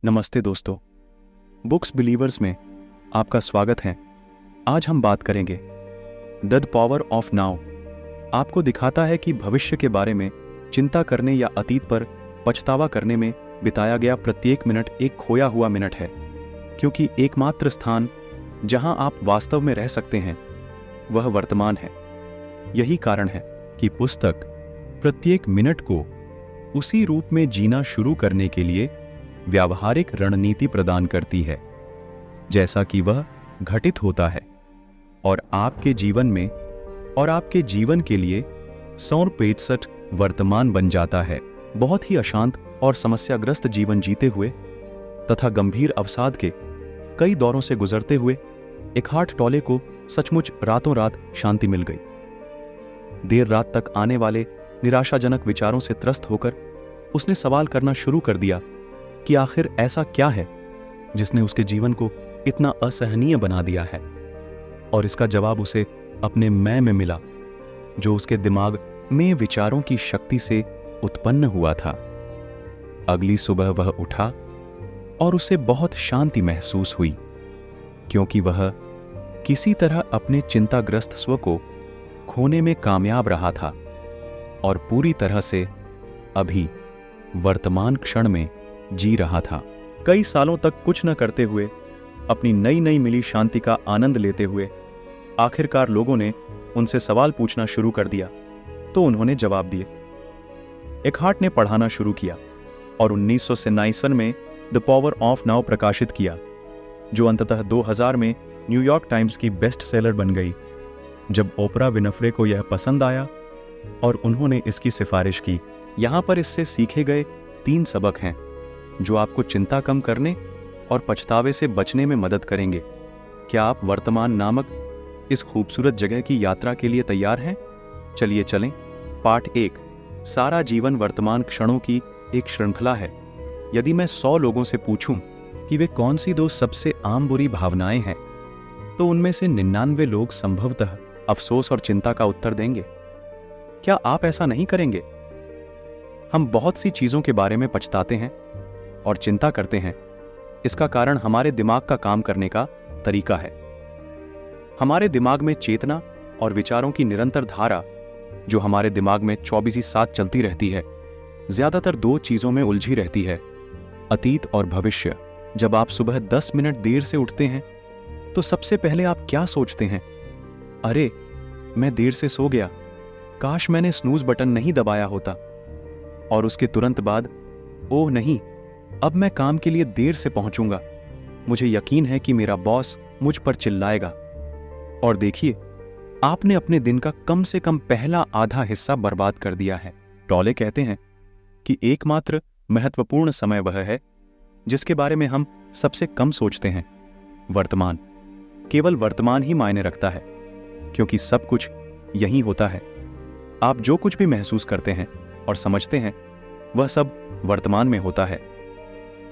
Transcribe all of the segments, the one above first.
नमस्ते दोस्तों, books believers में आपका स्वागत है। आज हम बात करेंगे द पावर ऑफ नाउ। आपको दिखाता है कि भविष्य के बारे में चिंता करने या अतीत पर पछतावा करने में बिताया गया प्रत्येक मिनट एक खोया हुआ मिनट है, क्योंकि एकमात्र स्थान जहां आप वास्तव में रह सकते हैं वह वर्तमान है। यही कारण है कि पुस्तक प्रत्येक मिनट को उसी रूप में जीना शुरू करने के लिए व्यावहारिक रणनीति प्रदान करती है जैसा कि वह घटित होता है और आपके जीवन में और आपके जीवन के लिए 165 वर्तमान बन जाता है। बहुत ही अशांत और समस्याग्रस्त जीवन जीते हुए तथा गंभीर अवसाद के कई दौरों से गुजरते हुए एकहार्ट टॉले को सचमुच रातों रात शांति मिल गई। देर रात तक आने वाले निराशाजनक विचारों से त्रस्त होकर उसने सवाल करना शुरू कर दिया कि आखिर ऐसा क्या है जिसने उसके जीवन को इतना असहनीय बना दिया है, और इसका जवाब उसे अपने मैं में मिला, जो उसके दिमाग में विचारों की शक्ति से उत्पन्न हुआ था। अगली सुबह वह उठा और उसे बहुत शांति महसूस हुई, क्योंकि वह किसी तरह अपने चिंताग्रस्त स्व को खोने में कामयाब रहा था और पूरी तरह से अभी वर्तमान क्षण में जी रहा था। कई सालों तक कुछ न करते हुए, अपनी नई नई मिली शांति का आनंद लेते हुए आखिरकार लोगों ने उनसे सवाल पूछना शुरू कर दिया, तो उन्होंने जवाब दिए। एकहार्ट ने पढ़ाना शुरू किया और 1959 में द पावर ऑफ नाउ प्रकाशित किया, जो अंततः 2000 में न्यूयॉर्क टाइम्स की बेस्ट सेलर बन गई। जब ओपरा विनफ्रे को यह पसंद आया और उन्होंने इसकी सिफारिश की। यहां पर इससे सीखे गए 3 सबक हैं जो आपको चिंता कम करने और पछतावे से बचने में मदद करेंगे। क्या आप वर्तमान नामक इस खूबसूरत जगह की यात्रा के लिए तैयार हैं? चलिए चलें। पाठ 1, सारा जीवन वर्तमान क्षणों की एक श्रृंखला है। यदि मैं 100 लोगों से पूछूं कि वे कौन सी 2 सबसे आम बुरी भावनाएं हैं, तो उनमें से 99 लोग संभवतः अफसोस और चिंता का उत्तर देंगे। क्या आप ऐसा नहीं करेंगे? हम बहुत सी चीजों के बारे में पछताते हैं और चिंता करते हैं। इसका कारण हमारे दिमाग का काम करने का तरीका है। हमारे दिमाग में चेतना और विचारों की निरंतर धारा, जो हमारे दिमाग में 24/7 चलती रहती है, ज्यादातर 2 चीजों में उलझी रहती है, अतीत और भविष्य। जब आप सुबह 10 मिनट देर से उठते हैं तो सबसे पहले आप क्या सोचते हैं? अरे, मैं देर से सो गया, काश मैंने स्नूज बटन नहीं दबाया होता। और उसके तुरंत बाद, ओह नहीं, अब मैं काम के लिए देर से पहुंचूंगा, मुझे यकीन है कि मेरा बॉस मुझ पर चिल्लाएगा। और देखिए, आपने अपने दिन का कम से कम पहला आधा हिस्सा बर्बाद कर दिया है। टॉले कहते हैं कि एकमात्र महत्वपूर्ण समय वह है जिसके बारे में हम सबसे कम सोचते हैं, वर्तमान। केवल वर्तमान ही मायने रखता है, क्योंकि सब कुछ यहीं होता है। आप जो कुछ भी महसूस करते हैं और समझते हैं, वह सब वर्तमान में होता है।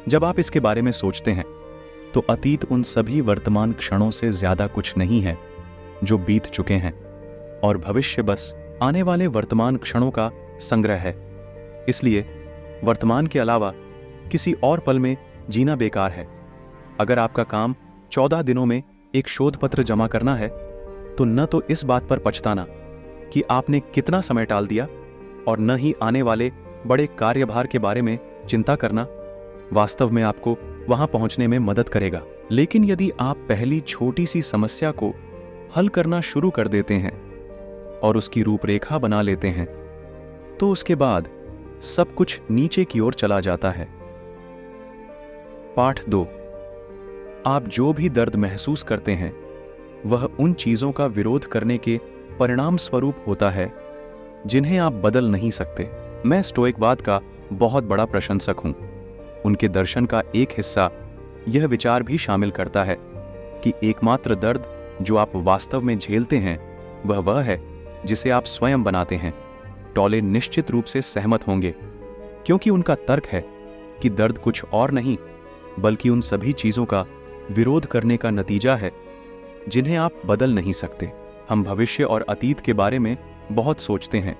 जब आप इसके बारे में सोचते हैं तो अतीत उन सभी वर्तमान क्षणों से ज्यादा कुछ नहीं है जो बीत चुके हैं, और भविष्य बस आने वाले वर्तमान क्षणों का संग्रह है। इसलिए वर्तमान के अलावा किसी और पल में जीना बेकार है। अगर आपका काम 14 दिनों में एक शोध पत्र जमा करना है, तो न तो इस बात पर पछताना कि आपने कितना समय टाल दिया, और न ही आने वाले बड़े कार्यभार के बारे में चिंता करना वास्तव में आपको वहां पहुंचने में मदद करेगा। लेकिन यदि आप पहली छोटी सी समस्या को हल करना शुरू कर देते हैं और उसकी रूपरेखा बना लेते हैं, तो उसके बाद सब कुछ नीचे की ओर चला जाता है। पाठ 2, आप जो भी दर्द महसूस करते हैं वह उन चीजों का विरोध करने के परिणाम स्वरूप होता है जिन्हें आप बदल नहीं सकते। मैं स्टोइकवाद का बहुत बड़ा प्रशंसक हूं। उनके दर्शन का एक हिस्सा यह विचार भी शामिल करता है कि एकमात्र दर्द जो आप वास्तव में झेलते हैं वह है जिसे आप स्वयं बनाते हैं। टॉले निश्चित रूप से सहमत होंगे, क्योंकि उनका तर्क है कि दर्द कुछ और नहीं बल्कि उन सभी चीजों का विरोध करने का नतीजा है जिन्हें आप बदल नहीं सकते। हम भविष्य और अतीत के बारे में बहुत सोचते हैं,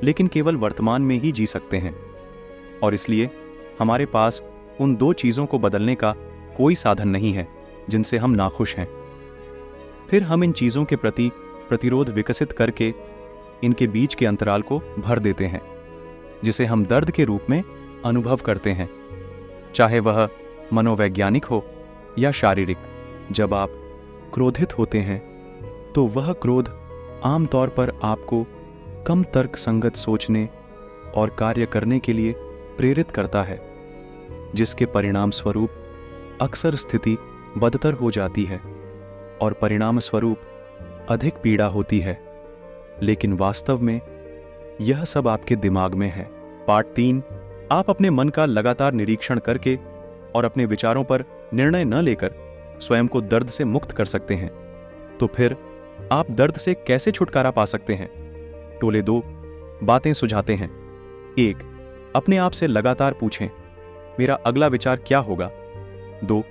लेकिन केवल वर्तमान में ही जी सकते हैं, और इसलिए हमारे पास उन दो चीज़ों को बदलने का कोई साधन नहीं है जिनसे हम नाखुश हैं। फिर हम इन चीज़ों के प्रति प्रतिरोध विकसित करके इनके बीच के अंतराल को भर देते हैं, जिसे हम दर्द के रूप में अनुभव करते हैं, चाहे वह मनोवैज्ञानिक हो या शारीरिक। जब आप क्रोधित होते हैं तो वह क्रोध आमतौर पर आपको कम तर्क संगत सोचने और कार्य करने के लिए प्रेरित करता है, जिसके परिणाम स्वरूप अक्सर स्थिति बदतर हो जाती है और परिणाम स्वरूप अधिक पीड़ा होती है। लेकिन वास्तव में यह सब आपके दिमाग में है। पार्ट 3, आप अपने मन का लगातार निरीक्षण करके और अपने विचारों पर निर्णय न लेकर स्वयं को दर्द से मुक्त कर सकते हैं। तो फिर आप दर्द से कैसे छुटकारा पा सकते हैं? टोले 2 बातें सुझाते हैं। 1, अपने आप से लगातार पूछें, मेरा अगला विचार क्या होगा? 2,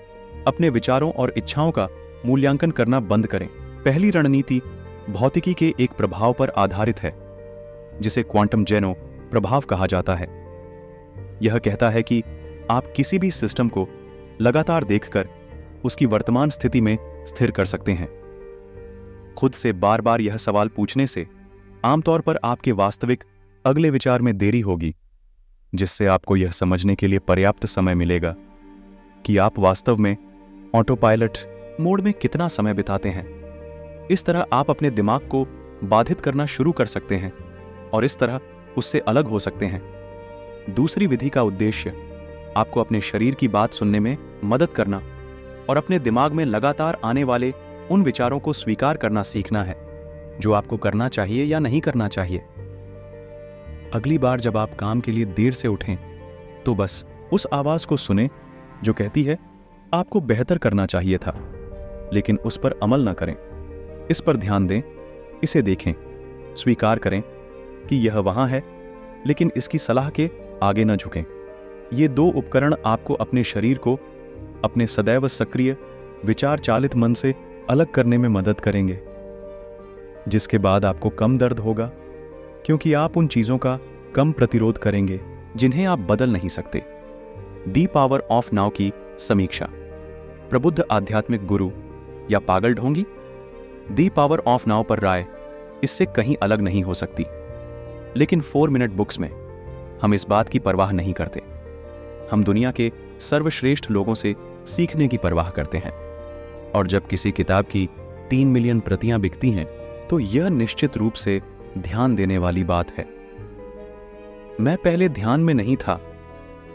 अपने विचारों और इच्छाओं का मूल्यांकन करना बंद करें। पहली रणनीति भौतिकी के एक प्रभाव पर आधारित है, जिसे क्वांटम जेनो प्रभाव कहा जाता है। यह कहता है कि आप किसी भी सिस्टम को लगातार देखकर उसकी वर्तमान स्थिति में स्थिर कर सकते हैं। खुद से बार बार यह सवाल पूछने से आमतौर पर आपके वास्तविक अगले विचार में देरी होगी, जिससे आपको यह समझने के लिए पर्याप्त समय मिलेगा कि आप वास्तव में ऑटो पायलट मोड में कितना समय बिताते हैं। इस तरह आप अपने दिमाग को बाधित करना शुरू कर सकते हैं और इस तरह उससे अलग हो सकते हैं। दूसरी विधि का उद्देश्य आपको अपने शरीर की बात सुनने में मदद करना और अपने दिमाग में लगातार आने वाले उन विचारों को स्वीकार करना सीखना है, जो आपको करना चाहिए या नहीं करना चाहिए। अगली बार जब आप काम के लिए देर से उठें, तो बस उस आवाज को सुने जो कहती है आपको बेहतर करना चाहिए था, लेकिन उस पर अमल न करें। इस पर ध्यान दें, इसे देखें, स्वीकार करें कि यह वहां है, लेकिन इसकी सलाह के आगे न झुकें। ये 2 उपकरण आपको अपने शरीर को अपने सदैव सक्रिय विचार चालित मन से अलग करने में मदद करेंगे, जिसके बाद आपको कम दर्द होगा, क्योंकि आप उन चीजों का कम प्रतिरोध करेंगे जिन्हें आप बदल नहीं सकते। दी पावर ऑफ नाउ की समीक्षा। प्रबुद्ध आध्यात्मिक गुरु या पागल ढोंगी? दी पावर ऑफ नाउ पर राय इससे कहीं अलग नहीं हो सकती। लेकिन 4 मिनट बुक्स में हम इस बात की परवाह नहीं करते। हम दुनिया के सर्वश्रेष्ठ लोगों से सीखने की परवाह करते हैं, और जब किसी किताब की 3 मिलियन प्रतियां बिकती हैं, तो यह निश्चित रूप से ध्यान देने वाली बात है। मैं पहले ध्यान में नहीं था,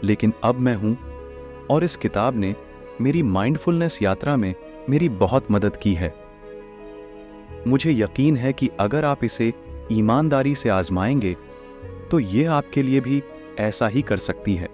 लेकिन अब मैं हूं, और इस किताब ने मेरी माइंडफुलनेस यात्रा में मेरी बहुत मदद की है। मुझे यकीन है कि अगर आप इसे ईमानदारी से आजमाएंगे, तो यह आपके लिए भी ऐसा ही कर सकती है।